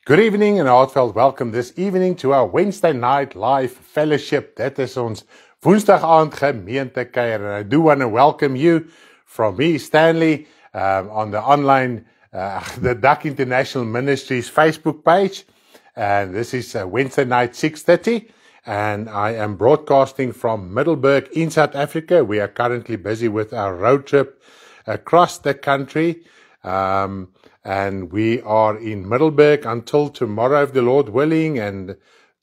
Good evening and a heartfelt welcome this evening to our Wednesday night live fellowship. Dit is ons Woensdag aand gemeentekuier. And I do want to welcome you from me, Stanley, on the online, the Duck International Ministries Facebook page. And this is Wednesday night, 6:30. And I am broadcasting from Middelburg in South Africa. We are currently busy with our road trip across the country. And we are in Middelburg until tomorrow, if the Lord willing, and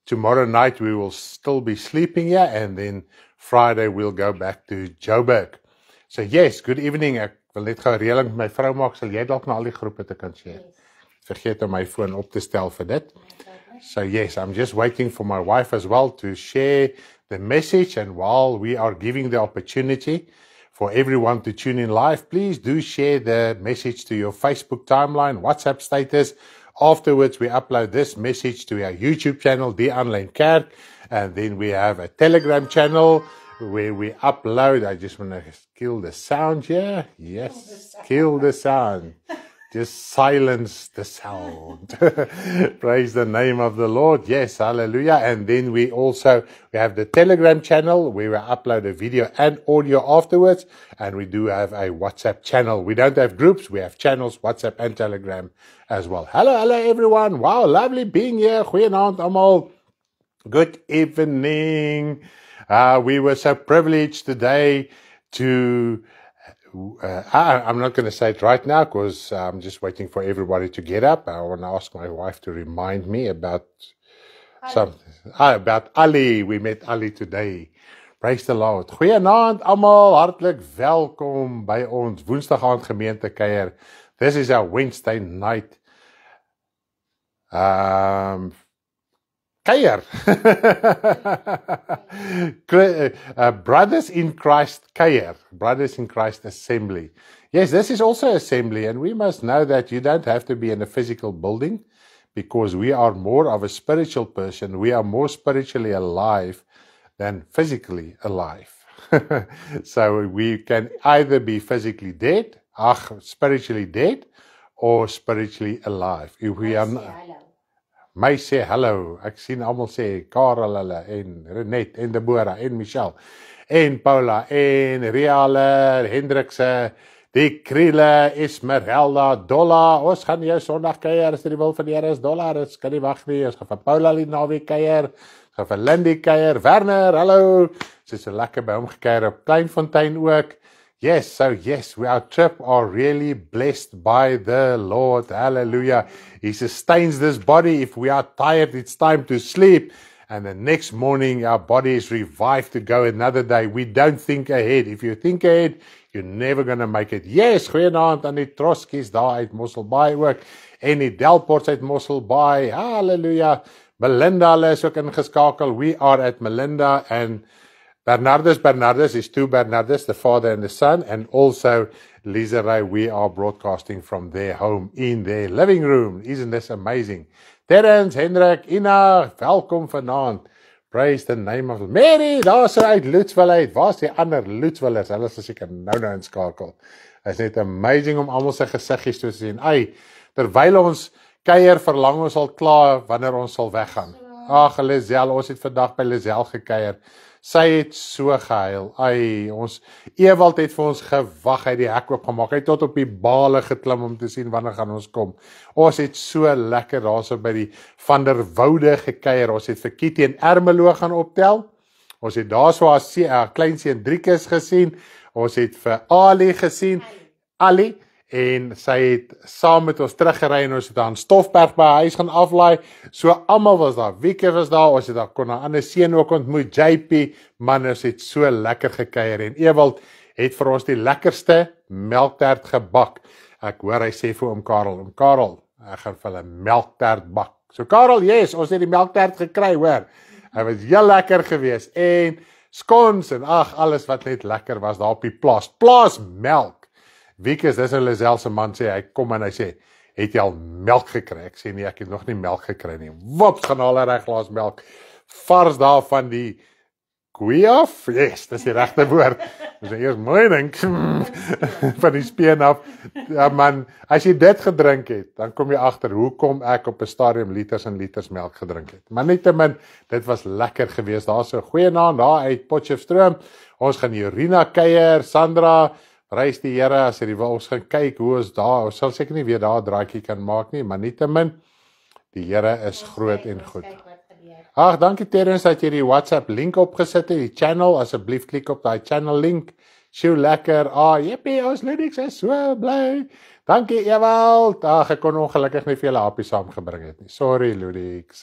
tomorrow night we will still be sleeping here, and then Friday we'll go back to Joburg. So yes, good evening. Ek wil net gou reëling met my vrou maak, sal jy dalk na al die groepe te kan share. Vergeet om my foon op te stel vir dit. So yes, I'm just waiting for my wife as well to share the message, and while we are giving the opportunity for everyone to tune in live, please do share the message to your Facebook timeline, WhatsApp status. Afterwards, we upload this message to our YouTube channel, Die Online Kerk, and then we have a Telegram channel where we upload. I just want to kill the sound here. Yes, kill the sound. Just silence the sound. Praise the name of the Lord. Yes, hallelujah. And then we have the Telegram channel where we upload a video and audio afterwards. And we do have a WhatsApp channel. We don't have groups. We have channels, WhatsApp and Telegram as well. Hello everyone. Wow, lovely being here. Goeienaand almal. Good evening. We were so privileged today to... I'm not going to say it right now because I'm just waiting for everybody to get up. I want to ask my wife to remind me about something. About Ali. We met Ali today. Praise the Lord. Goeienaand almal, hartlik welkom by ons Woensdag aand gemeentekuier. This is our Wednesday night kuier. Brothers in Christ kuier. Brothers in Christ assembly. Yes, this is also assembly, and we must know that you don't have to be in a physical building because we are more of a spiritual person. We are more spiritually alive than physically alive. So we can either be physically dead, spiritually dead, or spiritually alive. If we are my sê hallo, ek sien almal sê Karel hulle en Renet en Deborah en Michelle en Paula en Riale, Hendrikse, die Kriele, Esmeralda, Dolla. Ons gaan jou Sondag kuier as dit die wil van die Here is. Dolla, dit kan nie wag nie. Ons gaan vir Paula die naweek kuier. Ons gaan vir Lindy kuier. Werner, hallo. Sy's so lekker by hom gekuier op Kleinfontein ook. Yes, so yes, our trip are really blessed by the Lord. Hallelujah. He sustains this body. If we are tired, it's time to sleep. And the next morning, our body is revived to go another day. We don't think ahead. If you think ahead, you're never going to make it. Yes, goeienaand aan die Troskies daar uit Mosselbaai ook. En die Delports uit Mosselbaai. Hallelujah. Melinda is ook ingeskakel. We are at Melinda and Bernardus is two Bernardus, the father and the son, and also Lisa Ray, we are broadcasting from their home in their living room. Isn't this amazing? Terence, Hendrik, Ina, welkom vanaand. Praise the name of Mary, daar is uit Lutzwil uit. Waar is die ander Lutzwillers? Hulle is seker nou inskakel. It's net amazing om almal se gesiggies te sien. Terwyl ons kuier, verlang ons al klaar wanneer ons sal weggaan. Ag, Lisel, ons het vandag by Lisel gekuier. Sy het so gehuil. Ons Ewald het vir ons gewag uit die hek oopgemaak. Hy het tot op die bale geklim om te sien wanneer gaan ons kom. Ons het so lekker daarso by die Van der Woude gekuier. Ons het vir Kitty en Ermelo gaan optel. Ons het daarso haar kleinseun Driekus gesien. Ons het vir Ali gesien. Ali. En sy het saam met ons teruggery en ons het aan Stofberg by huis gaan aflaai. So almal was daar. Wieke was daar. Ons het daar kon 'n ander seun ook ontmoet, JP. Man, ons het so lekker gekuier en Ewald het vir ons die lekkerste melktert gebak. Ek hoor hy sê vir oom Karel, ek gaan vir hulle melktert bak. So Karel, yes, ons het die melktert gekry, hoor. Hy was heel lekker geweest en skons en alles wat net lekker was daar op die plaas melk. Wiekus, dis 'n Lisel se man sê, hy kom en hy sê, het jy al melk gekry? Ek sê nee, ek het nog nie melk gekry nie. Wops, gaan al 'n reg glas melk. Vars daar van die koei af? Yes, dis die regte woord. Dis eers mooi dink van die speen af. Ja man, as jy dit gedrink het, dan kom jy agter hoekom ek op 'n stadium liters en liters melk gedrink het. Maar nietemin, dit was lekker geweest. Daar's 'n goeie naam daar uit Potchefstroom. Ons gaan Jorina kuier, Sandra, prys die Here as jy wil. Ons gaan kyk hoe ons daar. Ons sal seker nie weer daar 'n draaitjie kan maak nie, maar nietemin, die Here is groot en goed. Ag, dankie Terrence dat jy die WhatsApp link opgesit het, die channel, asseblief klik op daai channel link. Sjoe, lekker. Jippie, ons Ludix is so bly. Dankie Ewald. Ag, ek kon ongelukkig nie vir julle happie saamgebring het nie. Sorry Ludix.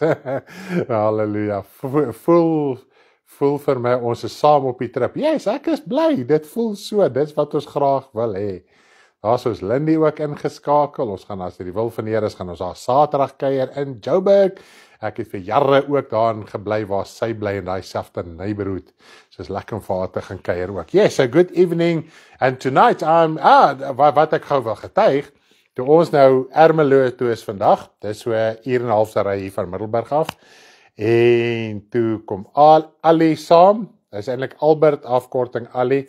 Halleluja. Voel vir my ons is saam op die trip. Yes, ek is bly. Dit voel so. Dis wat ons graag wil hê. Daar's ons Lindy ook ingeskakel. Ons gaan as dit die wil van die Here is, gaan ons daar Saterdag kuier in Joburg. Ek het vir jare ook daarin gebly waar sy bly in daai selfde neighborhood. So is lekker om vir haar te gaan kuier ook. Yes, a good evening. And tonight wat ek gou wil getuig, toe ons nou Ermelo toe is vandag, dis so 1 uur en 'n half se ry hier van Middelburg af. En toe kom Ali saam. Dis eintlik Albert afkorting Ali.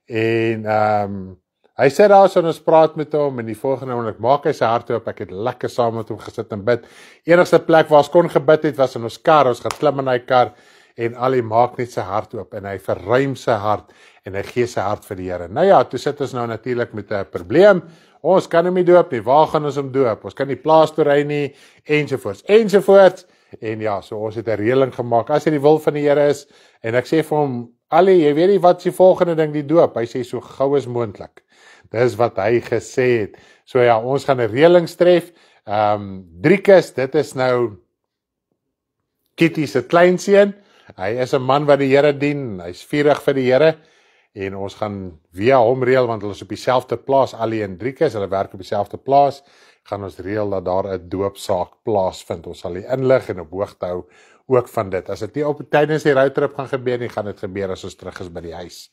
En hy sê daar so ons praat met hom en die volgende oomblik maak hy sy hart oop. Ek het lekker saam met hom gesit en bid. Enigste plek waar ons kon gebid het was in ons kar. Ons gaan klim in hy kar en Ali maak net sy hart oop en hy verruim sy hart en hy gee sy hart vir die Here. Nou ja, toe sit ons nou natuurlik met 'n probleem. Ons kan hom nie doop nie. Waar gaan ons hom doop? Ons kan nie plaas toe ry nie ensovoorts. En ja, so ons het 'n reëling gemaak. As dit die wil van die Here is en ek sê vir hom, Ali, jy weet nie wat die volgende ding die doop. Hy sê so gou as moontlik. Dis wat hy gesê het. So ja, ons gaan 'n reëling tref. Driekus, dit is nou Kitty se kleinseun. Hy is 'n man wat die Here dien. Hy's vurig vir die Here. En ons gaan via hom reël want hulle is op dieselfde plaas, Ali en Driekus, hulle werk op dieselfde plaas. Gaan ons reël dat daar 'n doopsaak plaasvind. Ons sal die inlig en op hoogte hou ook van dit. As dit nie op tydens die roadtrip gaan gebeur nie, gaan dit gebeur as ons terug is by die huis.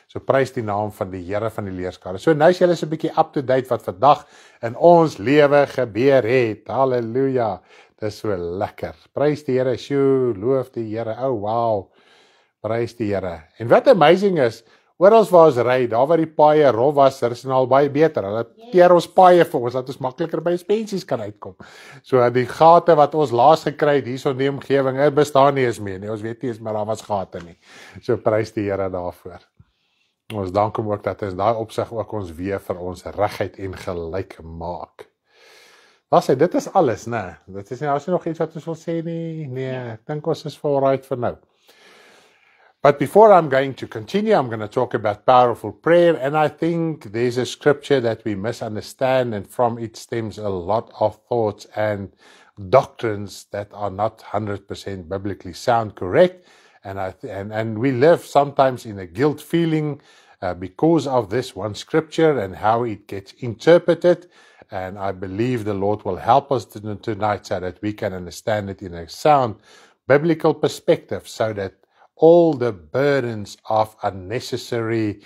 So prys die naam van die Here van die leerskare. So nou is julle so 'n bietjie up to date wat vandag in ons lewe gebeur het. Halleluja. Dis so lekker. Prys die Here. Sjoe, loof die Here. Oh wow. Prys die Here. En wat amazing is, oral waar ons ry, daar waar die paaie rof was, is nou al baie beter. Hulle teer ons paaie vir ons, dat ons makliker by spensies kan uitkom. So die gate wat ons laas gekry het, hierso in die omgewing, bestaan nie eens meer nie. Ons weet nie eens maar daar was gate nie. So prys die Here daarvoor. Ons dank hom ook dat hy daai opsig ook ons weer vir ons regheid en gelyk maak. Wat sê, dit is alles, né? Dit is nie, as jy nog iets wat ons wil sê nie? Nee, ek dink ons is alright for now. But before I'm going to continue, I'm going to talk about powerful prayer. And I think there's a scripture that we misunderstand, and from it stems a lot of thoughts and doctrines that are not 100% biblically sound, correct. And we live sometimes in a guilt feeling because of this one scripture and how it gets interpreted. And I believe the Lord will help us tonight so that we can understand it in a sound biblical perspective, so that all the burdens of unnecessary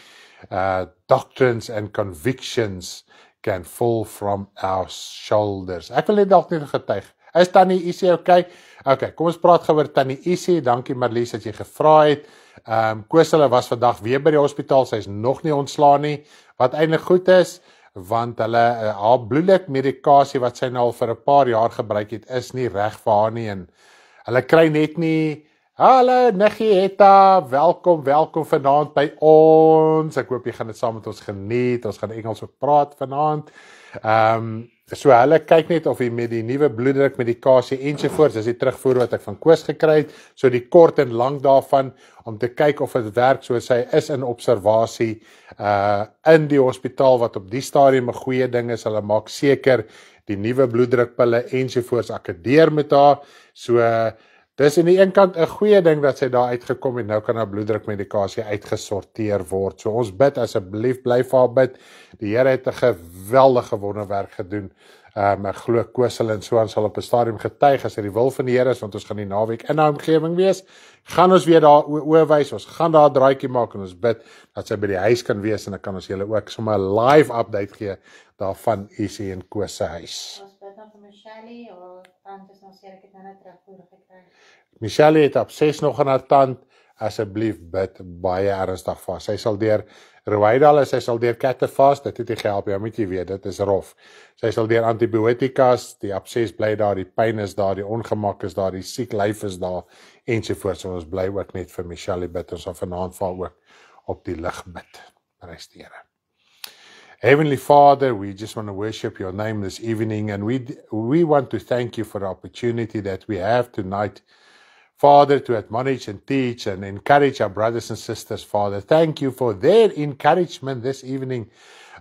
doctrines and convictions can fall from our shoulders. Ek wil net dalk net getuig. Is Tannie Isie okay? Okay, kom ons praat gou oor Tannie Isie. Dankie Marlies dat jy gevra het. Koos hulle was vandag weer by die hospitaal. Sy is nog nie ontslaan nie. Wat eintlik goed is, want hulle haar bloeddruk medikasie wat sy nou al vir 'n paar jaar gebruik het, is nie reg vir haar nie, en hulle kry net nie. Hallo Nigieta, welkom vanaand by ons. Ek hoop jy gaan dit saam met ons geniet. Ons gaan Engels ook praat vanaand. So hulle kyk net of jy met die nuwe bloeddruk medikasie ensovoorts, dis die terugvoer wat ek van Koos gekry het, so die kort en lank daarvan, om te kyk of dit werk. So sy is in observasie in die hospitaal, wat op die stadium 'n goeie ding is. Hulle maak seker die nuwe bloeddrukpille ensovoorts akkedeer met haar. So dis aan die een kant 'n goeie ding dat sy daar uitgekom het. Nou kan haar bloeddrukmedikasie uitgesorteer word. So ons bid asseblief, bly vir haar bid. Die Here het 'n geweldige wonderwerk gedoen. Ek glo Koos en so aan sal op 'n stadium getuig as dit die wil van die Here is, want ons gaan die naweek in 'n omgewing wees. Gaan ons weer daar oorwys. Ons gaan daar 'n draaitjie maak en ons bid dat sy by die huis kan wees, en dan kan ons julle ook sommer 'n live update gee daarvan Isie en Koos se huis. Ons bid nou vir Michelle of tand is nog seer, ek het nou net terugvoer gekry. Michelle het op 6 nog aan haar tand. Asseblief bid baie ernstig vas. Sy sal deur Ruwaidal, sy sal deur katte vas, dit het nie gehelp, jy moet jy weet, dit is rof. Sy sal deur antibiotikas, die abses bly daar, die pyn is daar, die ongemak is daar, die siek lyf is daar, ensovoorts. So ons bly ook net vir Michelle bid, ons sal vanaand val ook op die lig bid. Prys die Here. Heavenly Father, we just want to worship your name this evening, and we want to thank you for the opportunity that we have tonight, Father, to admonish and teach and encourage our brothers and sisters, Father. Thank you for their encouragement this evening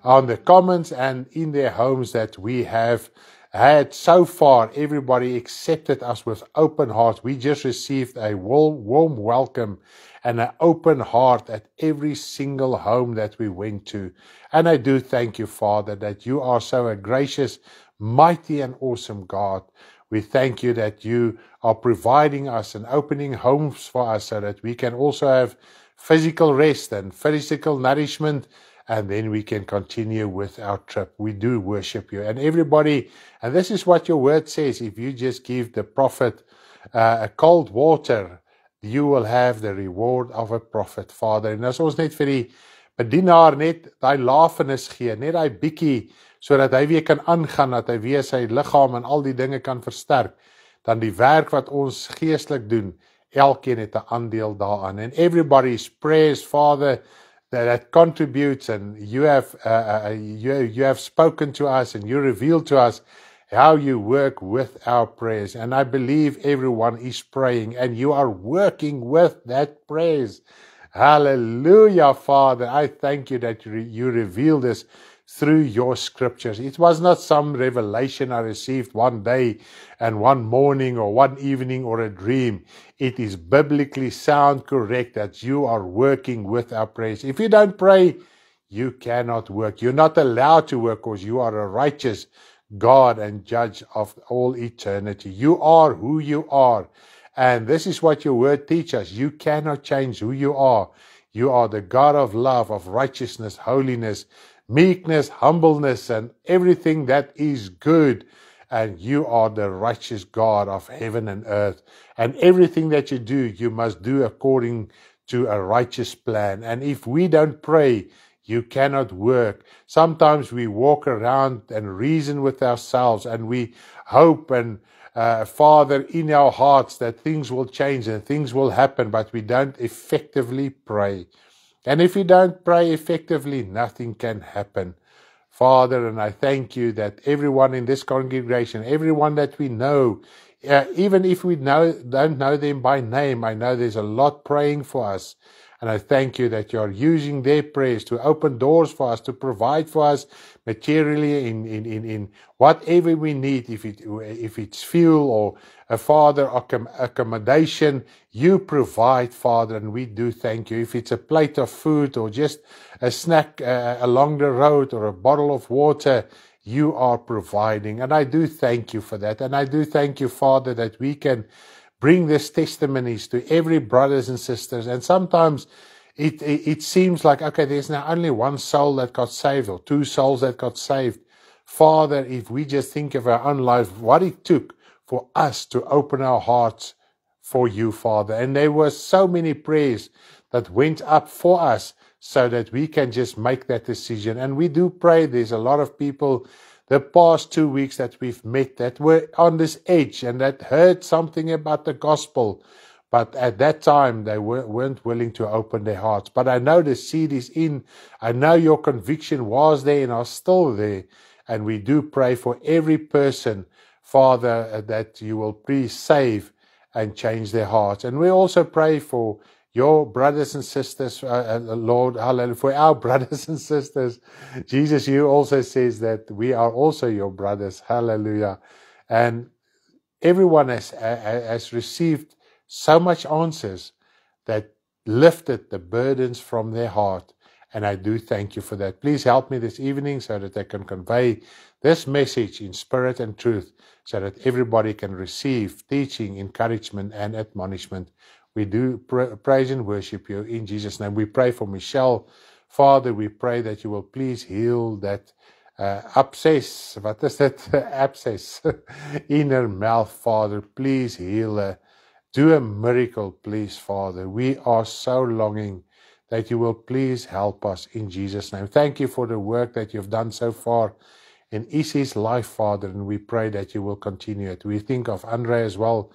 on the comments and in their homes that we have had so far. Everybody accepted us with open hearts. We just received a warm welcome and an open heart at every single home that we went to. And I do thank you, Father, that you are so a gracious, mighty and awesome God. We thank you that you are providing us and opening homes for us so that we can also have physical rest and physical nourishment, and then we can continue with our trip. We do worship you. And everybody, and this is what your word says, if you just give the prophet a cold water, you will have the reward of a prophet, Father. En as ons net vir die bedienaar net die lafenis gee, net die bietjie, sodat hy weer kan aangaan, dat hy weer sy liggaam en al die dinge kan versterk, dan die werk wat ons geestelik doen, elkeen het 'n aandeel daaraan. And everybody's prayers, Father, that contributes, and you have spoken to us and you revealed to us how you work with our prayers. And I believe everyone is praying and you are working with that prayers. Hallelujah, Father. I thank you that you revealed this through your scriptures. It was not some revelation I received one day and one morning or one evening or a dream. It is biblically sound, correct, that you are working with our prayers. If you don't pray, you cannot work. You're not allowed to work because you are a righteous God and judge of all eternity. You are who you are. And this is what your word teaches us. You cannot change who you are. You are the God of love, of righteousness, holiness, meekness, humbleness, and everything that is good. And you are the righteous God of heaven and earth. And everything that you do, you must do according to a righteous plan. And if we don't pray, you cannot work. Sometimes we walk around and reason with ourselves and we hope and Father, in our hearts that things will change and things will happen, but we don't effectively pray. And if we don't pray effectively, nothing can happen. Father, and I thank you that everyone in this congregation, everyone that we know, even if we don't know them by name, I know there's a lot praying for us. And I thank you that you are using their prayers to open doors for us, to provide for us materially in whatever we need, if it's fuel or a Father accommodation, you provide, Father, and we do thank you. If it's a plate of food or just a snack along the road or a bottle of water, you are providing. And I do thank you for that. And I do thank you, Father, that we can bring these testimonies to every brothers and sisters. And sometimes it seems like, okay, there's now only one soul that got saved or two souls that got saved. Father, if we just think of our own life, what it took for us to open our hearts for you, Father. And there were so many prayers that went up for us so that we can just make that decision. And we do pray. There's a lot of people the past 2 weeks that we've met that were on this edge and that heard something about the gospel, but at that time they weren't willing to open their hearts. But I know the seed is in. I know your conviction was there and are still there. And we do pray for every person, Father, that you will please save and change their hearts. And we also pray for your brothers and sisters, Lord, hallelujah, for our brothers and sisters. Jesus, you also says that we are also your brothers, hallelujah. And everyone has received so much answers that lifted the burdens from their heart. And I do thank you for that. Please help me this evening so that I can convey this message in spirit and truth so that everybody can receive teaching, encouragement, and admonishment. We do praise and worship you in Jesus' name. We pray for Michelle. Father, we pray that you will please heal that abscess, what is it? Abscess in her mouth, Father. Please heal her. Do a miracle, please, Father. We are so longing that you will please help us in Jesus' name. Thank you for the work that you've done so far in Issy's life, Father, and we pray that you will continue it. We think of Andre as well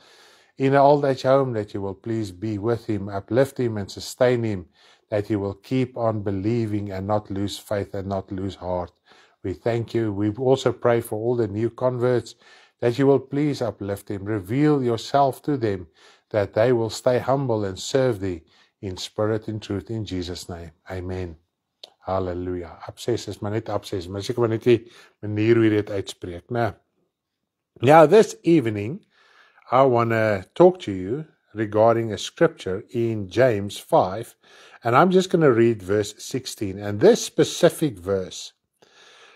in an old age home, that you will please be with him, uplift him and sustain him, that he will keep on believing and not lose faith and not lose heart. We thank you. We also pray for all the new converts, that you will please uplift them, reveal yourself to them, that they will stay humble and serve thee in spirit and truth, in Jesus' name. Amen. Hallelujah. Abscess is maar net abscess, maar seker maar net die manier hoe jy dit uitspreek, né? Now, this evening, I want to talk to you regarding a scripture in James 5, and I'm just going to read verse 16. And this specific verse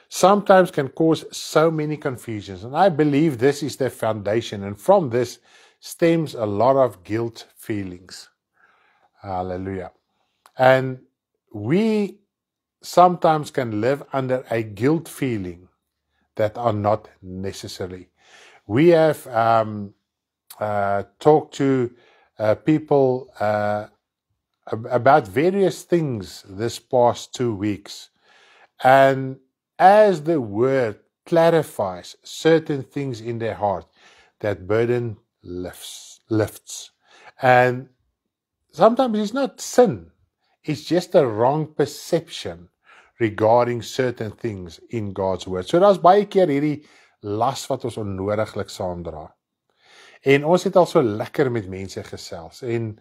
sometimes can cause so many confusions, and I believe this is the foundation, and from this stems a lot of guilt feelings. Hallelujah. And we sometimes can live under a guilt feeling that are not necessary. We have talked to people about various things this past 2 weeks, and as the word clarifies certain things in their heart, that burden lifts. And sometimes it's not sin, it's just a wrong perception regarding certain things in God's word. So daar's baie keer hierdie las wat ons onnodiglik saamdra. En ons het al so lekker met mense gesels, en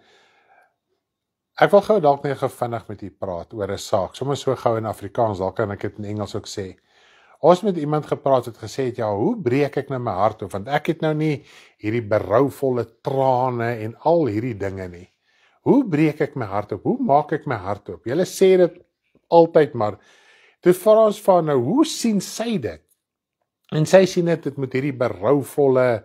ek wil gou dalk net vinnig met u praat oor 'n saak, sommer so gou in Afrikaans, dalk kan ek dit in Engels ook sê. Ons met iemand gepraat het gesê het, ja, hoe breek ek nou my hart op, want ek het nou nie hierdie berouvolle trane en al hierdie dinge nie. Hoe breek ek my hart op? Hoe maak ek my hart op? Julle sê dit altyd, maar toe vra ons van nou, hoe sien sy dit? En sy sien dit moet hierdie berouvolle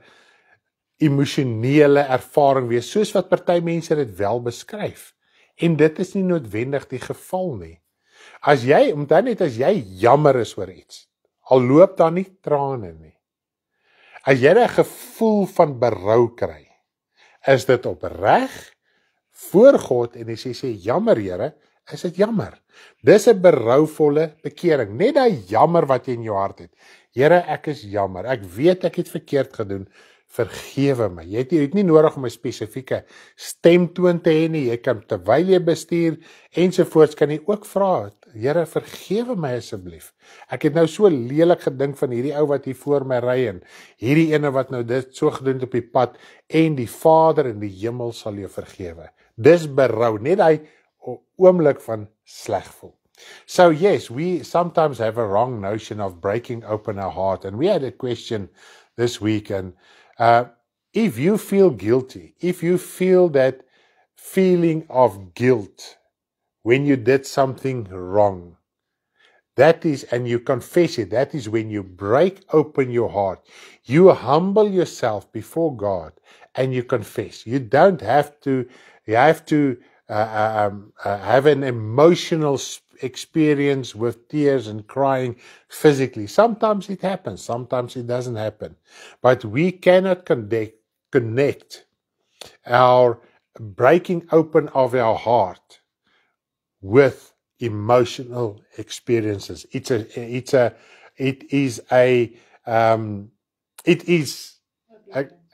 emosionele ervaring wees, soos wat party mense dit wel beskryf. En dit is nie noodwendig die geval nie. As jy jammer is oor iets, al loop daar nie trane nie. As jy 'n gevoel van berou kry, is dit opreg voor God, en as jy sê jammer Here, is dit jammer. Dis 'n berouvolle bekering, net daai jammer wat jy in jou hart het. Here, ek is jammer, ek weet ek het verkeerd gedoen, vergewe my. Jy het nie nodig om 'n spesifieke stemtoon te hê nie, jy kan terwyl jy bestuur ensovoorts kan jy ook vra, Here, vergewe my asseblief. Ek het nou so lelik gedink van hierdie ou wat hier voor my ry, en hierdie ene wat nou dit so gedoen het op die pad, en die Vader in die hemel sal jou vergewe. Dis berou, net hy oomblik van sleg voel. So yes, we sometimes have a wrong notion of breaking open our heart, and we had a question this week, and if you feel guilty, if you feel that feeling of guilt when you did something wrong, that is, and you confess it, that is when you break open your heart. You humble yourself before God and you confess. You don't have to, you have to have an emotional experience with tears and crying physically. Sometimes it happens, sometimes it doesn't happen. But we cannot connect our breaking open of our heart with emotional experiences. It is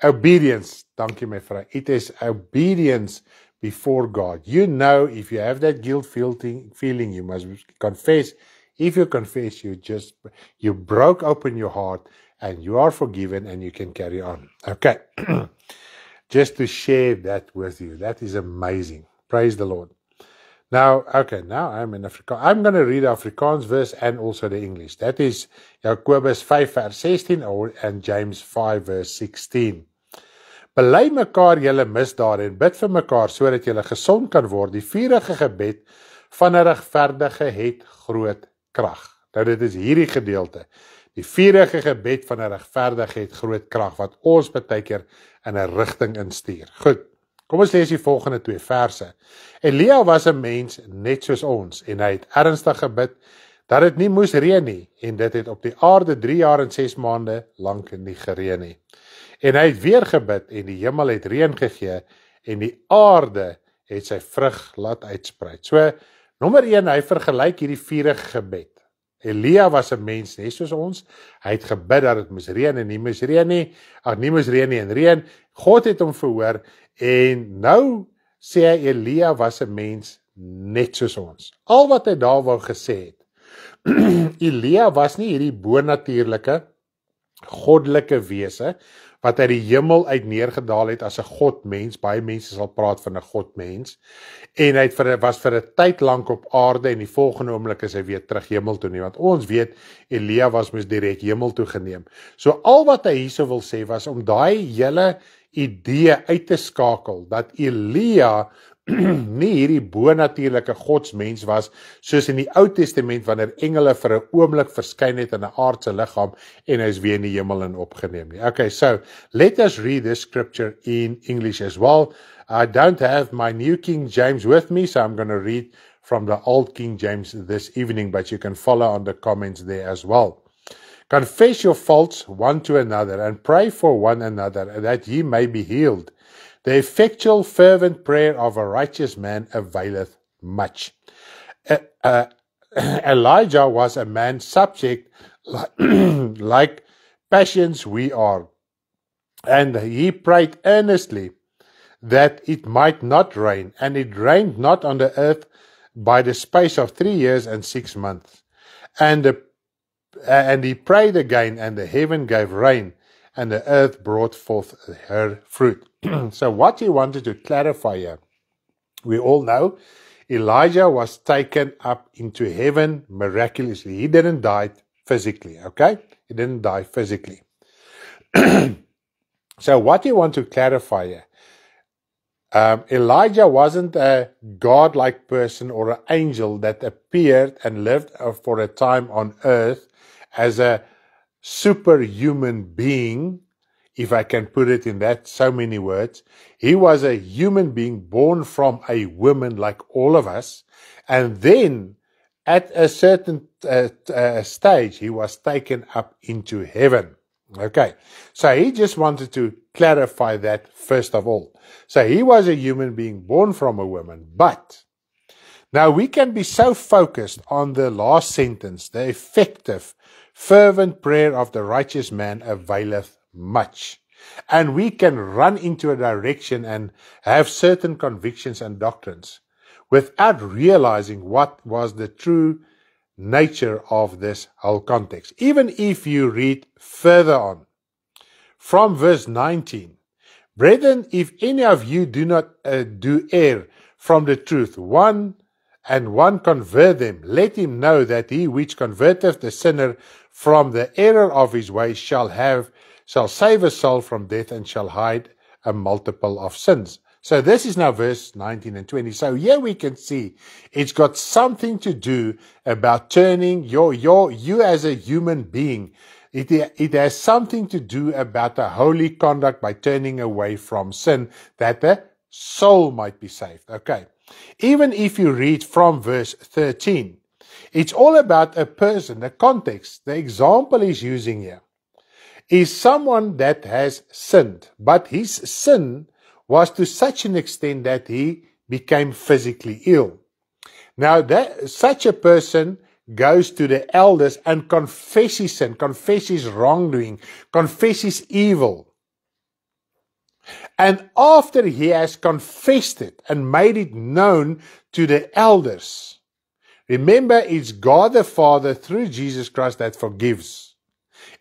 obedience. Dankie my vrou. It is obedience before God. You know, if you have that guilt feeling, you must confess. If you confess, you broke open your heart and you are forgiven and you can carry on. Okay. Just to share that with you. That is amazing. Praise the Lord. Now I'm in Afrikaans. I'm going to read the Afrikaans verse and also the English. That is Jakobus 5 vers 16 and James 5 verse 16. Bely mekaar julle misdade en bid vir mekaar sodat julle gesond kan word. Die vurige gebed van 'n regverdige het groot krag. Nou dit is hierdie gedeelte. Die vurige gebed van 'n regverdige het groot krag wat ons baie keer in 'n rigting instuur. Goed. Kom ons lees die volgende 2 verse. Elia was 'n mens net soos ons en hy het ernstig gebid dat dit nie moes reën nie, en dit het op die aarde 3 jaar en 6 maande lank nie gereën nie. En hy het weer gebid, en die hemel het reën gegee, en die aarde het sy vrug laat uitsprei. So, nommer 1, hy vergelyk hierdie vurige gebed. Elia was 'n mens, net soos ons. Hy het gebid dat dit moes reën en nie moes reën nie. Nie moes reën nie en reën. God het hom verhoor, en nou sê hy Elia was 'n mens net soos ons. Al wat hy daar wou gesê het. Elia was nie hierdie bonatuurlike, goddelike wese, wat uit die hemel uit neergedaal het as 'n godmens. Baie mense sal praat van 'n godmens. En hy was vir 'n tyd lank op aarde, en die volgende oomblik is hy weer terug hemel toe nie. Want ons weet, Elia was mos direk hemel toe geneem. So al wat hy hierso wil sê was om daai hele idee uit te skakel, dat Elia nie hierdie bonatuurlike godsmens was, soos in die Ou Testament, wanneer engele vir 'n oomblik verskyn het in 'n aardse liggaam, en hy is weer in die hemel en opgeneem nie. Okay, so, let us read this scripture in English as well. I don't have my New King James with me, so I'm going to read from the Old King James this evening, but you can follow on the comments there as well. Confess your faults one to another, and pray for one another, that ye may be healed. The effectual fervent prayer of a righteous man availeth much. Elijah was a man subject like passions we are, and he prayed earnestly that it might not rain, and it rained not on the earth by the space of 3 years and 6 months. And he prayed again, and the heaven gave rain, and the earth brought forth her fruit. So what he wanted to clarify here, we all know Elijah was taken up into heaven miraculously. He didn't die physically, okay? He didn't die physically. So what you want to clarify here, Elijah wasn't a godlike person or an angel that appeared and lived for a time on earth as a superhuman being, if I can put it in that so many words. He was a human being born from a woman like all of us, and then at a certain stage he was taken up into heaven. Okay, so he just wanted to clarify that first of all. So he was a human being born from a woman, but now we can be so focused on the last sentence, the effective, fervent prayer of the righteous man availeth much. And we can run into a direction and have certain convictions and doctrines without realizing what was the true nature of this whole context. Even if you read further on, from verse 19, brethren, if any of you do not do err from the truth, one convert them, let him know that he which converteth the sinner from the error of his ways shall save a soul from death, and shall hide a multiple of sins. So this is now verse 19 and 20. So here we can see it's got something to do about turning you as a human being. It has something to do about the holy conduct by turning away from sin, that the soul might be saved. Okay. Even if you read from verse 13, it's all about a person. The context, the example he's using here, is someone that has sinned, but his sin was to such an extent that he became physically ill. Now, such a person goes to the elders and confesses sin, confesses wrongdoing, confesses evil. And after he has confessed it and made it known to the elders, remember, it's God the Father through Jesus Christ that forgives.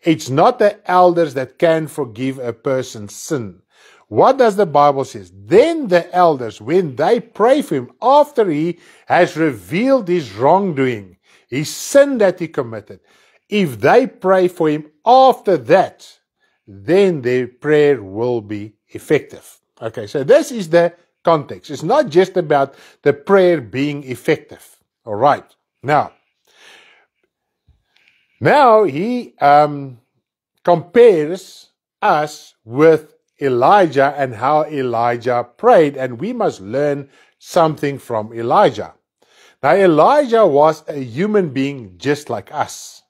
It's not the elders that can forgive a person's sin. What does the Bible say? Then the elders, when they pray for him, after he has revealed his wrongdoing, his sin that he committed, if they pray for him after that, then their prayer will be effective. Okay, so this is the context. It's not just about the prayer being effective. All right. Now he compares us with Elijah and how Elijah prayed, and we must learn something from Elijah. Now, Elijah was a human being just like us.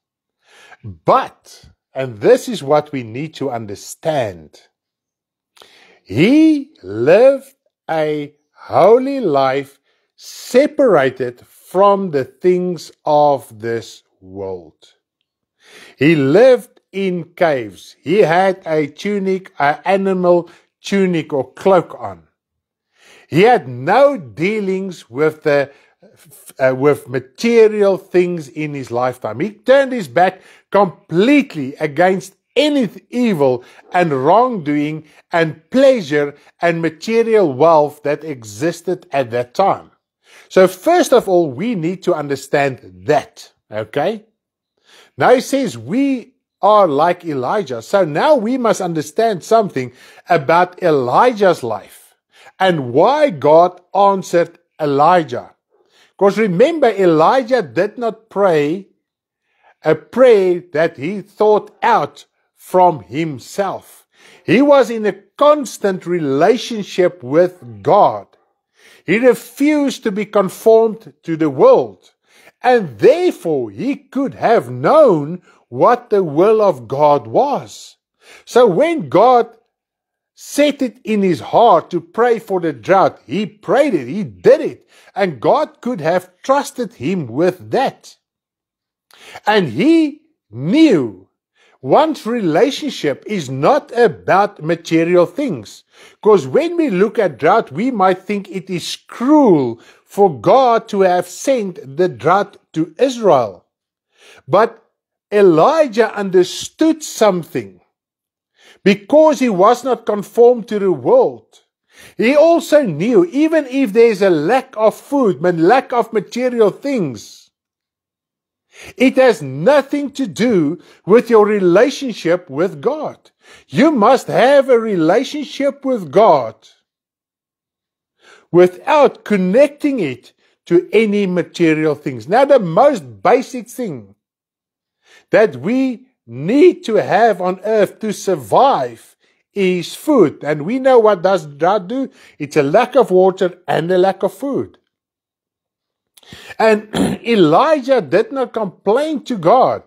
But, and this is what we need to understand, he lived a holy life separated from the things of this world. He lived in caves. He had a tunic, an animal tunic or cloak on. He had no dealings with with material things in his lifetime. He turned his back completely against any evil and wrongdoing and pleasure and material wealth that existed at that time. So first of all, we need to understand that, okay? Now he says we are like Elijah. So now we must understand something about Elijah's life and why God answered Elijah. Because remember, Elijah did not pray a prayer that he thought out from himself. He was in a constant relationship with God. He refused to be conformed to the world, and therefore he could have known what the will of God was. So when God set it in his heart to pray for the drought, he prayed it, he did it, and God could have trusted him with that. And he knew one's relationship is not about material things. Because when we look at drought, we might think it is cruel for God to have sent the drought to Israel. But Elijah understood something. Because he was not conformed to the world, he also knew even if there is a lack of food, lack of material things, it has nothing to do with your relationship with God. You must have a relationship with God without connecting it to any material things. Now, the most basic thing that we need to have on earth to survive is food. And we know what does drought do? It's a lack of water and a lack of food. And Elijah did not complain to God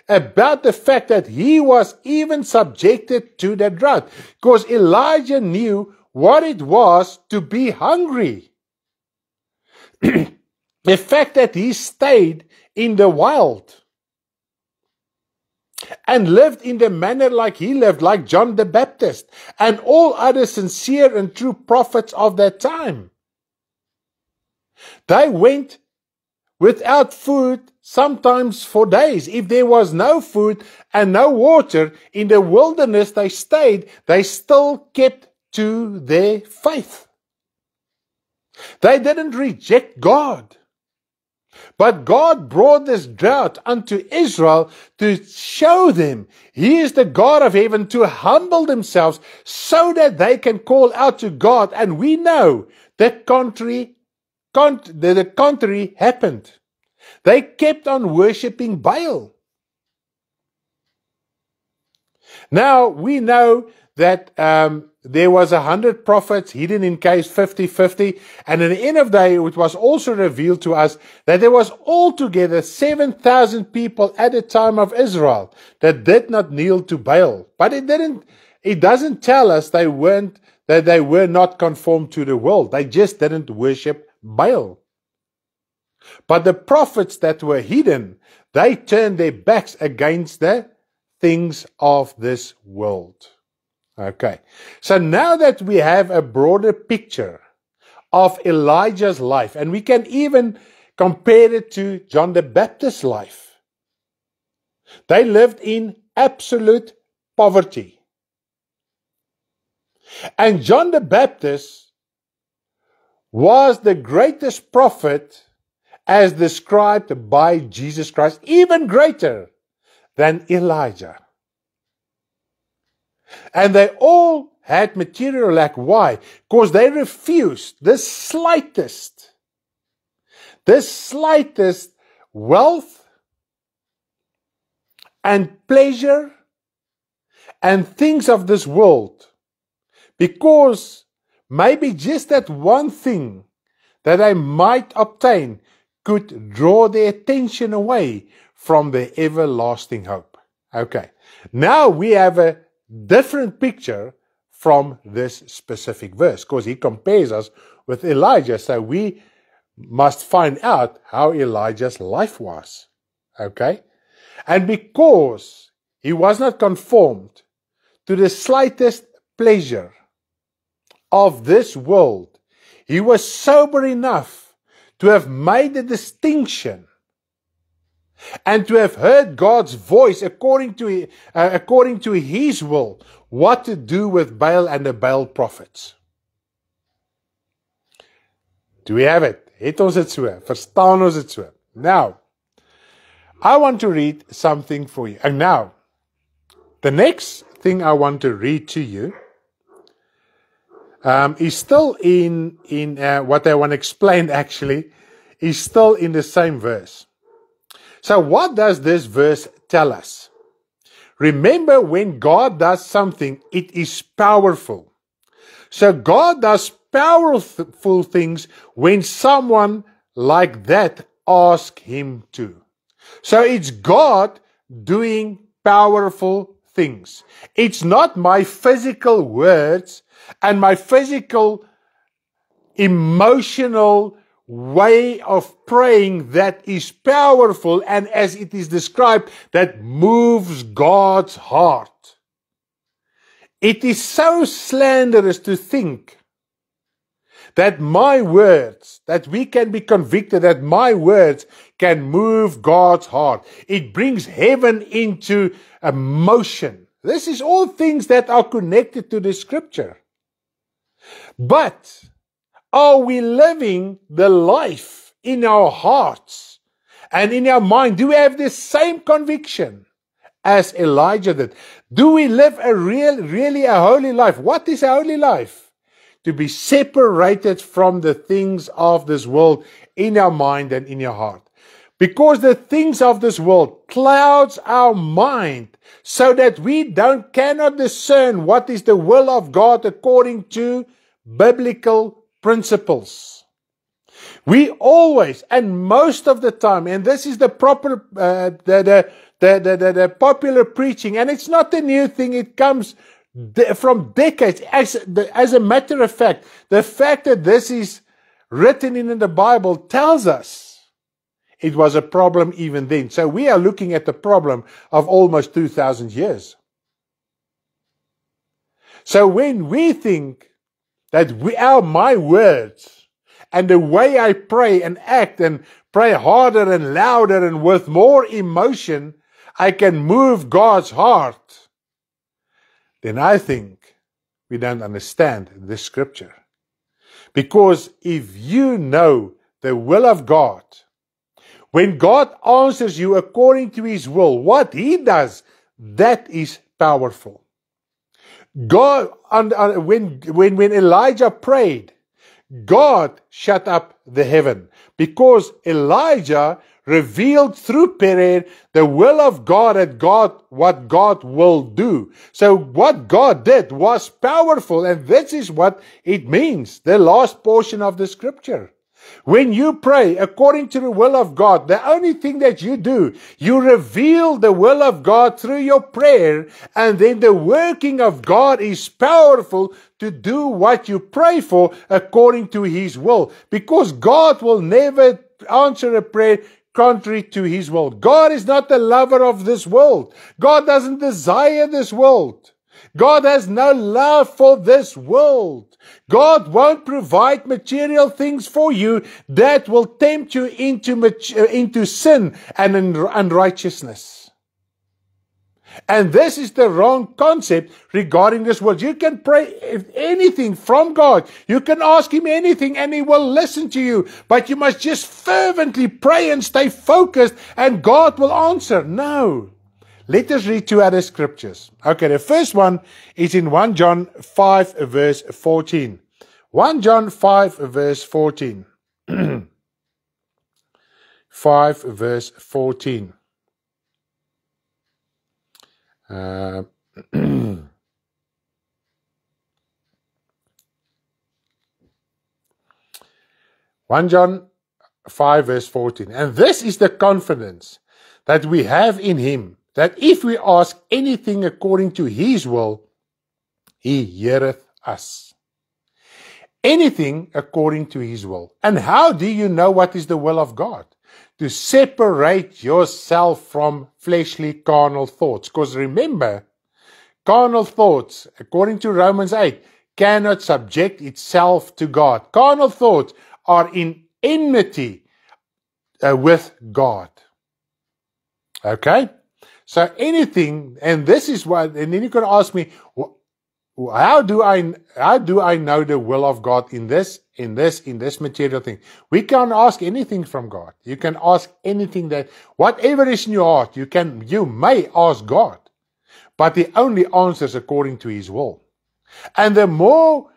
about the fact that he was even subjected to the drought, because Elijah knew what it was to be hungry. The fact that he stayed in the wild and lived in the manner like he lived, like John the Baptist and all other sincere and true prophets of that time. They went without food, sometimes for days. If there was no food and no water in the wilderness, they stayed. They still kept to their faith. They didn't reject God. But God brought this drought unto Israel to show them He is the God of heaven, to humble themselves so that they can call out to God. And we know that the contrary happened. They kept on worshipping Baal. Now, we know that there was 100 prophets hidden in caves, 50-50. And at the end of the day, it was also revealed to us that there was altogether 7,000 people at the time of Israel that did not kneel to Baal. But it doesn't tell us they were not conformed to the world. They just didn't worship Baal. But the prophets that were hidden, they turned their backs against the things of this world. Okay, so now that we have a broader picture of Elijah's life, and we can even compare it to John the Baptist's life. They lived in absolute poverty. And John the Baptist was the greatest prophet as described by Jesus Christ, even greater than Elijah. And they all had material lack. Why? Because they refused the slightest wealth and pleasure and things of this world. Because maybe just that one thing that they might obtain could draw their attention away from the everlasting hope. Okay, now we have a different picture from this specific verse, because he compares us with Elijah, so we must find out how Elijah's life was. Okay, and because he was not conformed to the slightest pleasure of this world, he was sober enough to have made a distinction and to have heard God's voice according to his will, what to do with Baal and the Baal prophets. Do we have it? Het ons dit so? Verstaan ons dit so? Now, I want to read something for you. And now, the next thing I want to read to you is still in what I want to explain actually, is still in the same verse. So what does this verse tell us? Remember, when God does something, it is powerful. So God does powerful things when someone like that asks him to. So it's God doing powerful things. It's not my physical words and my physical emotional way of praying that is powerful, and as it is described, that moves God's heart. It is so slanderous to think that my words, that we can be convicted that my words can move God's heart. It brings heaven into emotion. This is all things that are connected to the scripture. But are we living the life in our hearts and in our mind? Do we have the same conviction as Elijah did? Do we live really a holy life? What is a holy life? To be separated from the things of this world in our mind and in your heart. Because the things of this world clouds our mind so that we cannot discern what is the will of God according to biblical principles. We always, and most of the time, and this is the proper, the popular preaching, and it's not a new thing, it comes from decades. As a matter of fact, the fact that this is written in the Bible tells us it was a problem even then. So we are looking at the problem of almost 2,000 years. So when we think that my words and the way I pray and act and pray harder and louder and with more emotion, I can move God's heart, then I think we don't understand this scripture. Because if you know the will of God, when God answers you according to his will, what he does, that is powerful. God, when Elijah prayed, God shut up the heaven because Elijah revealed through prayer the will of God and what God will do. So what God did was powerful, and this is what it means, the last portion of the scripture. When you pray according to the will of God, the only thing that you do, you reveal the will of God through your prayer, and then the working of God is powerful to do what you pray for according to his will. Because God will never answer a prayer contrary to his will. God is not the lover of this world. God doesn't desire this world. God has no love for this world. God won't provide material things for you that will tempt you into sin and unrighteousness. And this is the wrong concept regarding this world. You can pray anything from God. You can ask him anything and he will listen to you. But you must just fervently pray and stay focused and God will answer. No. Let us read two other scriptures. Okay, the first one is in 1 John 5 verse 14. 1 John 5 verse 14. 5 verse 14. 1 John 5 verse 14. And this is the confidence that we have in him, that if we ask anything according to his will, he heareth us. Anything according to his will. And how do you know what is the will of God? To separate yourself from fleshly carnal thoughts. Because remember, carnal thoughts, according to Romans 8, cannot subject itself to God. Carnal thoughts are in enmity with God. Okay? So anything, and this is what, and then you can ask me, how do I know the will of God in this material thing? We can't ask anything from God. You can ask anything that, whatever is in your heart, you may ask God, but He only answers according to His will. And the more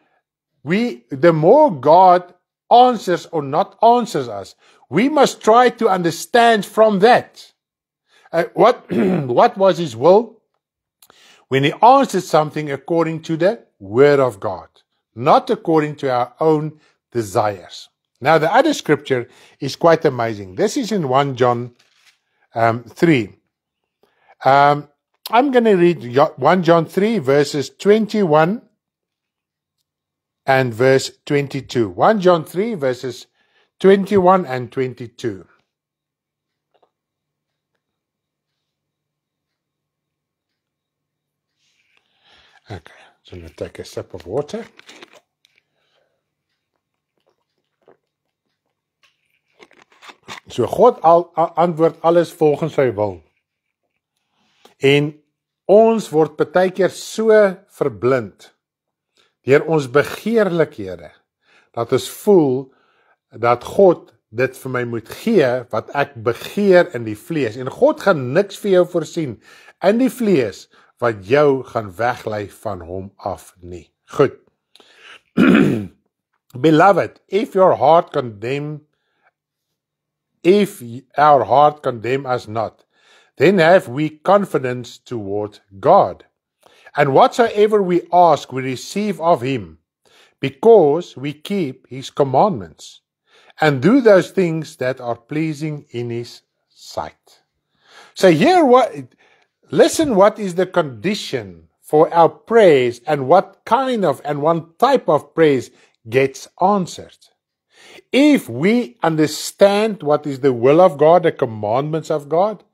God answers or not answers us, we must try to understand from that. What was His will? When He answered something according to the Word of God, not according to our own desires. Now, the other scripture is quite amazing. This is in 1 John 3. I'm going to read 1 John 3, verses 21 and verse 22. 1 John 3, verses 21 and 22. Okay, so I'm going to take a sip of water. So God antwoord alles volgens sy wil. En ons word baie keer so verblind deur ons begeerlikhede dat ons voel dat God dit vir my moet gee wat ek begeer in die vlees. En God gaan niks vir jou voorsien in die vlees wat jou gaan weglei van hom af nie. Goed. Beloved, if our heart condemn us not, then have we confidence toward God. And whatsoever we ask, we receive of Him, because we keep His commandments, and do those things that are pleasing in His sight. So here, listen what is the condition for our praise, and what kind of and one type of praise gets answered. If we understand what is the will of God, the commandments of God,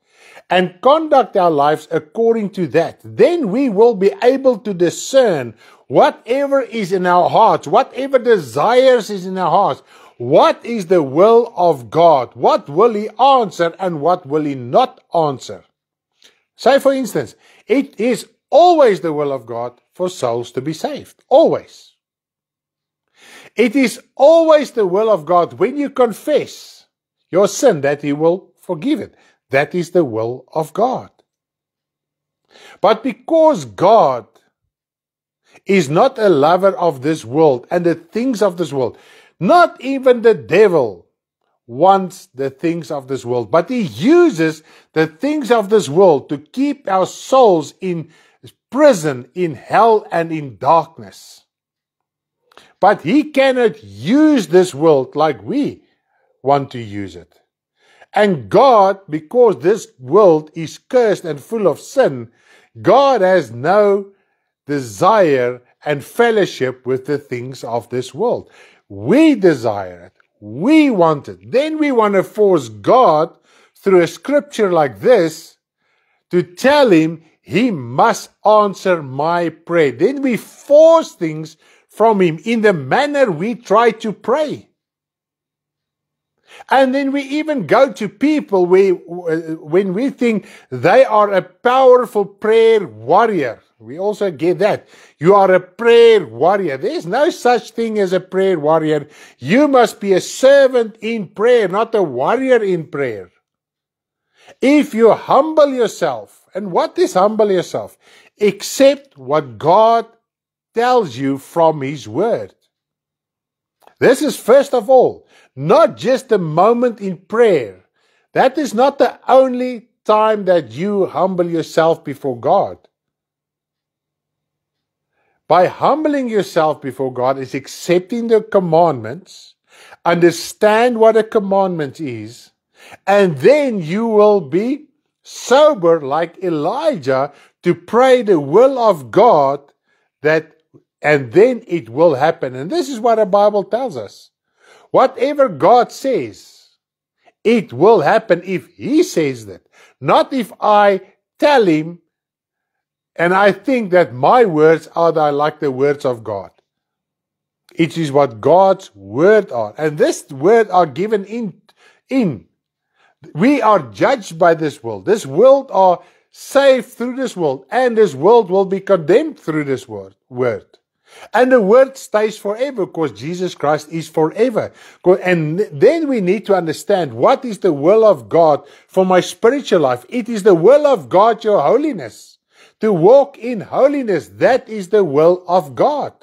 and conduct our lives according to that, then we will be able to discern whatever is in our hearts, whatever desires is in our hearts, what is the will of God, what will He answer and what will He not answer. Say, for instance, it is always the will of God for souls to be saved. Always. It is always the will of God when you confess your sin that He will forgive it. That is the will of God. But because God is not a lover of this world and the things of this world, not even the devil wants the things of this world, but he uses the things of this world to keep our souls in prison, in hell, and in darkness. But he cannot use this world like we want to use it. And God, because this world is cursed and full of sin, God has no desire and fellowship with the things of this world. We desire it. We want it. Then we want to force God, through a scripture like this, to tell Him He must answer my prayer. Then we force things from Him in the manner we try to pray. And then we even go to people when we think they are a powerful prayer warrior. We also get that. You are a prayer warrior. There's no such thing as a prayer warrior. You must be a servant in prayer, not a warrior in prayer. If you humble yourself, and what is humble yourself? Accept what God tells you from His Word. This is first of all, not just a moment in prayer. That is not the only time that you humble yourself before God. By humbling yourself before God is accepting the commandments understand what a commandment is, and then you will be sober like Elijah to pray the will of God, and then it will happen. And this is what the Bible tells us. Whatever God says, it will happen if He says that. Not if I tell Him and I think that my words are like the words of God. It is what God's word are. And this word are given in. We are judged by this world. This world are saved through this world. And this world will be condemned through this word. And the word stays forever because Jesus Christ is forever. And then we need to understand what is the will of God for my spiritual life. It is the will of God, your holiness. To walk in holiness, that is the will of God.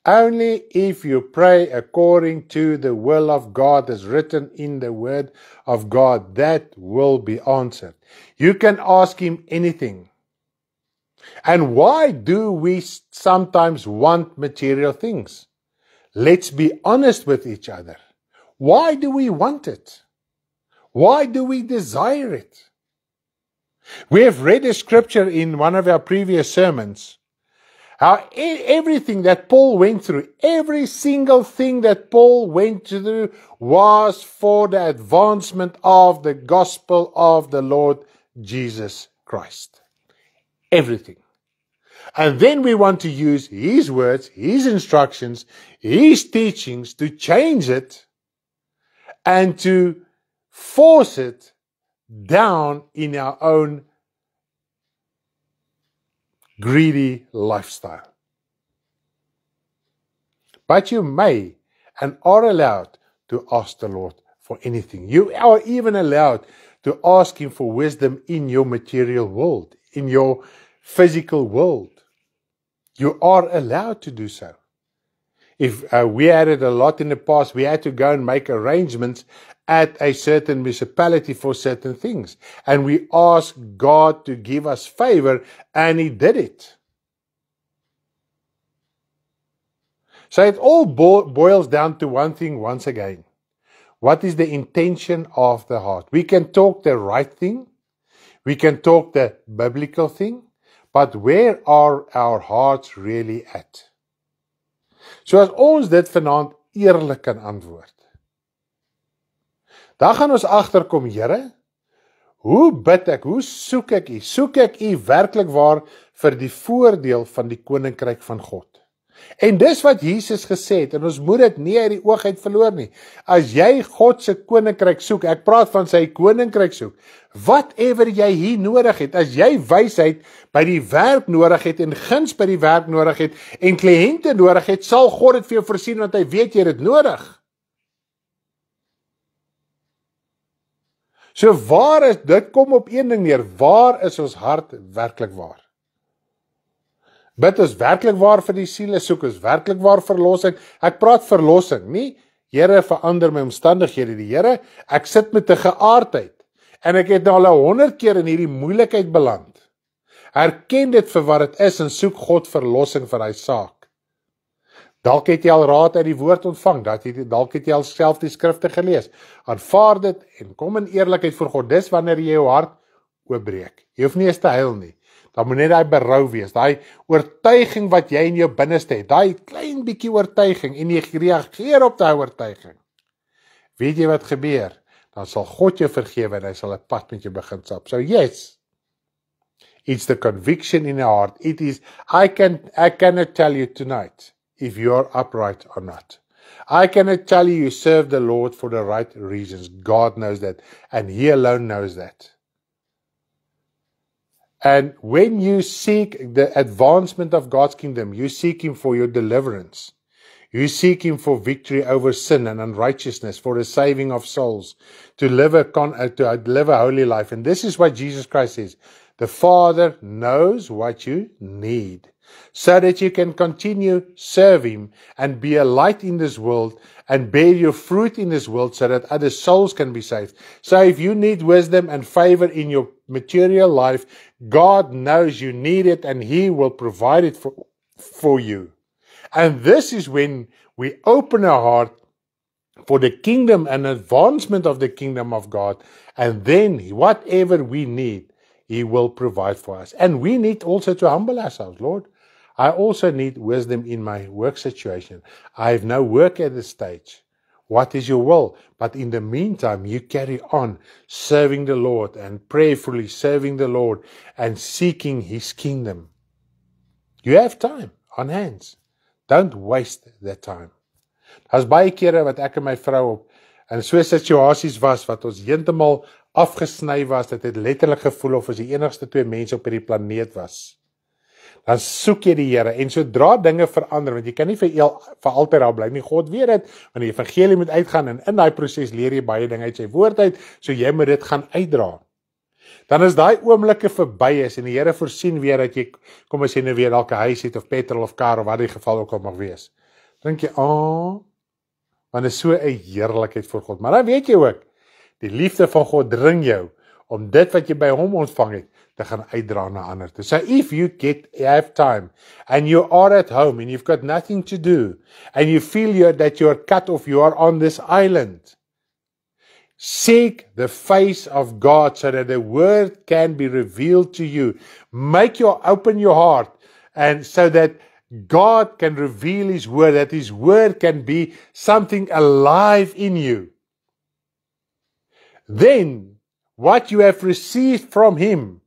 Only if you pray according to the will of God as written in the word of God, that will be answered. You can ask Him anything. And why do we sometimes want material things? Let's be honest with each other. Why do we want it? Why do we desire it? We have read a scripture in one of our previous sermons, how everything that Paul went through, every single thing that Paul went through was for the advancement of the gospel of the Lord Jesus Christ. Everything. And then we want to use His words, His instructions, His teachings to change it and to force it down in our own greedy lifestyle. But you may and are allowed to ask the Lord for anything. You are even allowed to ask Him for wisdom in your material world, in your physical world. You are allowed to do so. If we had it a lot in the past, we had to go and make arrangements at a certain municipality for certain things. And we asked God to give us favor, and He did it. So it all boils down to one thing once again. What is the intention of the heart? We can talk the right thing. We can talk the biblical thing. But where are our hearts really at? So as ons dit vanaand eerlik kan antwoord, dan gaan ons agterkom, Here, hoe bid ek, hoe soek ek U? Soek ek U werklik waar vir die voordeel van die koninkryk van God? En dis wat Jesus gesê het, en ons moet dit nie uit die oog uit verloor nie. As jy God se koninkryk soek, ek praat van sy koninkryk soek, whatever jy hier nodig het, as jy wysheid by die werk nodig het, en guns by die werk nodig het, en kliënte nodig het, sal God dit vir jou voorsien, want hy weet jy het nodig. So waar is, dit kom op een ding neer, waar is ons hart werklik waar? Bid ons werklik waar vir die siele, soek ons werklik waar verlossing. Ek praat verlossing, nie Here verander my omstandighede, die Here, ek sit met 'n geaardheid, en ek het nou al 100 keer in hierdie moeilikheid beland. Erken dit vir wat dit is, en soek God verlossing vir hy saak. Dalk het jy al raad uit die woord ontvang, dalk het jy al self die skrifte gelees. Aanvaar dit, en kom in eerlikheid voor God, dis wanneer jy jou hart oopbreek. Jy hoef nie eens te huil nie. Dan moet net daai berou wees, daai oortuiging wat jy in jou binneste het, daai klein bietjie oortuiging, en jy reageer op daai oortuiging. Weet jy wat gebeur? Dan sal God jou vergewe, en hy sal 'n pad met jou begin stap. So yes, it's the conviction in your heart. It is, I cannot tell you tonight if you are upright or not. I cannot tell you serve the Lord for the right reasons. God knows that, and He alone knows that. And when you seek the advancement of God's kingdom, you seek Him for your deliverance. You seek Him for victory over sin and unrighteousness, for the saving of souls, to live a holy life. And this is what Jesus Christ says. The Father knows what you need, so that you can continue serve Him and be a light in this world and bear your fruit in this world so that other souls can be saved. So if you need wisdom and favor in your material life, God knows you need it, and He will provide it for you. And this is when we open our heart for the kingdom and advancement of the kingdom of God. And then whatever we need, He will provide for us. And we need also to humble ourselves. Lord, I also need wisdom in my work situation. I have no work at this stage. What is your will? But in the meantime, you carry on serving the Lord and prayerfully serving the Lord and seeking His kingdom. You have time on hands. Don't waste that time. Daar's baie kere wat ek en my vrou op in so situasies was wat ons heeltemal afgesny was, dit het letterlik gevoel of ons die enigste twee mense op hierdie planeet was. Dan soek jy die Here en sodra dinge verander, want jy kan nie vir altyd daar bly nie. God weet dit, want die evangelie moet uitgaan en in daai proses leer jy baie dinge uit sy woord uit, so jy moet dit gaan uitdra. Dan as daai oomblikke verby is en die Here voorsien weer dat jy, kom ons sê nou weer dalk 'n huis het of petrol of kar of wat die geval ook al mag wees. Dink jy, want is so 'n heerlikheid vir God. Maar dan weet jy ook, die liefde van God dring jou om dit wat jy by hom ontvang het, te gaan uitdra na ander toe. So if you have time, and you are at home, and you've got nothing to do, and you feel that you're cut off, you are on this island, seek the face of God so that the word can be revealed to you. Open your heart, and so that God can reveal His word, that His word can be something alive in you. Then, what you have received from Him,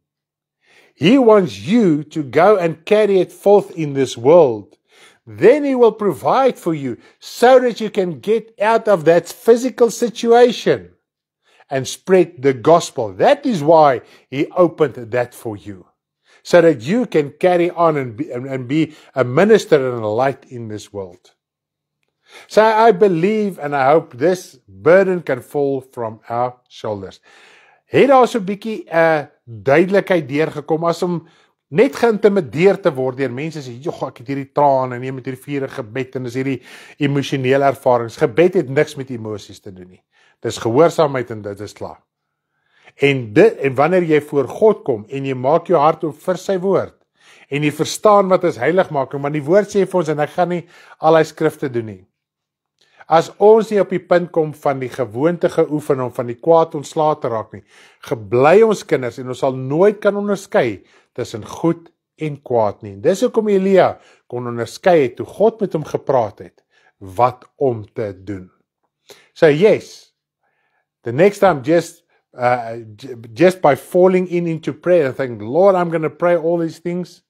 He wants you to go and carry it forth in this world. Then He will provide for you so that you can get out of that physical situation and spread the gospel. That is why He opened that for you, so that you can carry on and be a minister and a light in this world. So I believe and I hope this burden can fall from our shoulders. Het daar so 'n bietjie duidelikheid deurgekom as om net geïntimideer te word deur mense sê, "Jogg, ek het hierdie trane en jy met hierdie vurende gebed en dis hierdie emosionele ervarings." Gebed het niks met emosies te doen nie. Dis gehoorsaamheid en dit is klaar. En wanneer jy voor God kom en jy maak jou hart oop vir sy woord en jy verstaan wat is heiligmaking, want die woord sê vir ons en ek gaan nie al die skrifte doen nie. As ons nie op die punt kom van die gewoonte geoefen om van die kwaad ontslae te raak nie, gebly ons kinders en ons sal nooit kan onderskei tussen goed en kwaad nie. Dis hoekom Elia kon onderskei het toe God met hom gepraat het wat om te doen. So yes, the next time just by falling into prayer and thinking, Lord, I'm going to pray all these things.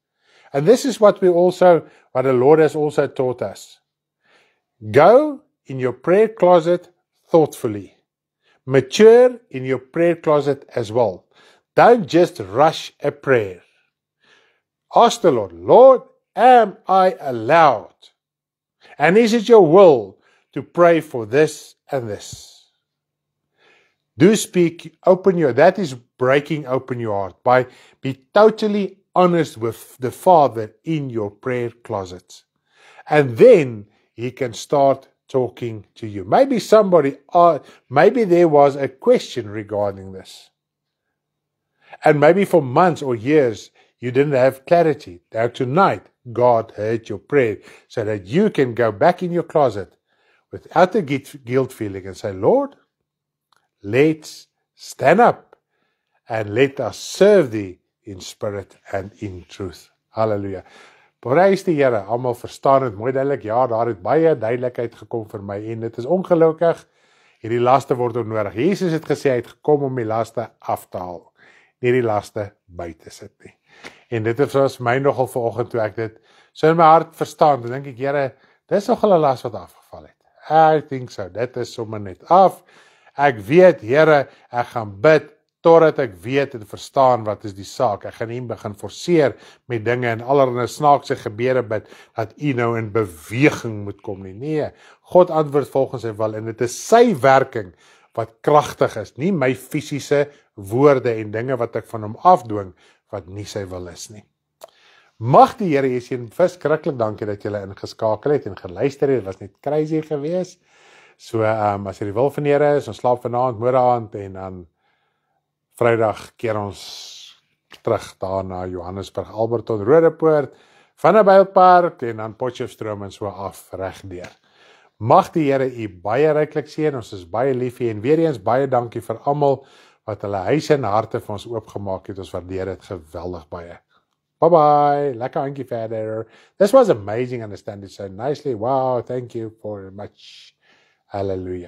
And this is what the Lord has also taught us. Go in your prayer closet thoughtfully. Mature in your prayer closet as well. Don't just rush a prayer. Ask the Lord, Lord, am I allowed? And is it your will to pray for this and this? Do speak, that is breaking open your heart. Be totally honest with the Father in your prayer closet. And then He can start talking to you. Maybe maybe there was a question regarding this. And maybe for months or years, you didn't have clarity. Now tonight, God heard your prayer so that you can go back in your closet without a guilt feeling and say, Lord, let's stand up and let us serve Thee in spirit and in truth. Hallelujah. Prys die Here, almal verstaan het mooi duidelik. Ja, daar het baie duidelikheid gekom vir my en dit is ongelukkig. Hierdie laste word onnodig. Jesus het gesê hy het gekom om die laste af te haal, nie die laste by te sit nie. En dit het vir my nogal vanoggend toe ek dit so in my hart verstaan, dan dink ek, Here, dis nogal 'n las wat afgeval het. I think so. Dit is sommer net af. Ek weet, Here, ek gaan bid totdat ek weet en verstaan wat is die saak. Ek gaan nie begin forceer met dinge en allerlei snaakse gebeure bid, dat U nou in beweging moet kom nie. Nee, God antwoord volgens sy wil en dit is sy werking wat kragtig is, nie my fisiese woorde en dinge wat ek van hom afdwing, wat nie sy wil is nie. Mag die Here Jesuus verskriklik dankie dat julle ingeskakel het en geluister het, dit was net crazy geweest. So, as die wil van die Here is, ons slaap vanaand, môreaand en dan Vrydag keer ons terug daar na Johannesburg, Alberton, Rodepoort Vanderbijlpark en dan Potchefstroom en so af regdeur. Mag die Here u baie ryklik seën. Ons is baie lief vir u en weer eens baie dankie vir almal wat hulle huise en harte vir ons oopgemaak het. Ons waardeer dit geweldig baie. Bye bye. Lekker handjie verder. This was amazing. Understand it so nicely. Wow, thank you for much. Hallelujah.